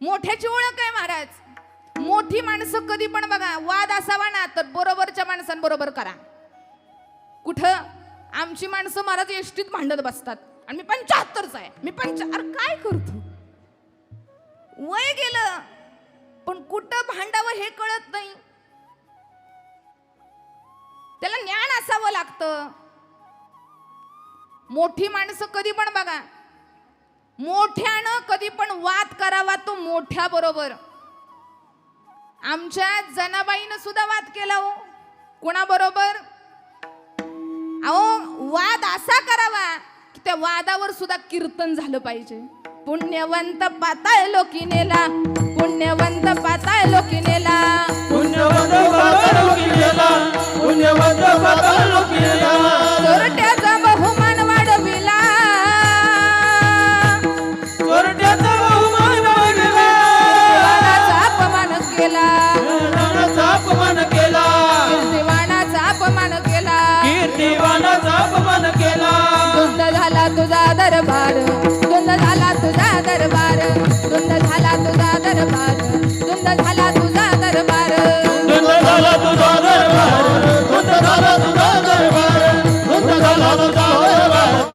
मोठ्याची ओळख आहे महाराज. मोठी माणसं कधी पण बघा, वाद असावा ना तर बरोबरच्या माणसांबरोबर करा. कुठं आमची माणसं महाराज एसटीत भांडत बसतात आणि मी 75चा आहे, मी अरे काय करतो, वय गेलं पण कुठं भांडावं हे कळत नाही. त्याला ज्ञान असावं लागतं. मोठी माणसं कधी पण बघा, मोठ्यानं कधी पण वाद करावा तो मोठ्या बरोबर. आमच्या जनाबाईनं सुद्धा वाद केला हो. कोणाबरोबर? अहो वाद असा करावा की त्या वादावर सुद्धा कीर्तन झालं पाहिजे. पुण्यवंत पाताळ लोकी नेला, पुण्यवंत पाताळ लोकी नेला, पुण्यवंत पाताळ लोकी नेला, पुण्यवंत पाताळ लोकी नेला. चोरट्याचा बहुमान वाढविला, चोरट्याचा बहुमान वाढविला, देवानाचा अपमान केला, देवानाचा अपमान केला, कीर्तिवानाचा अपमान केला, कीर्तिवानाचा अपमान केला. शुद्ध झाला तुझा दरबार,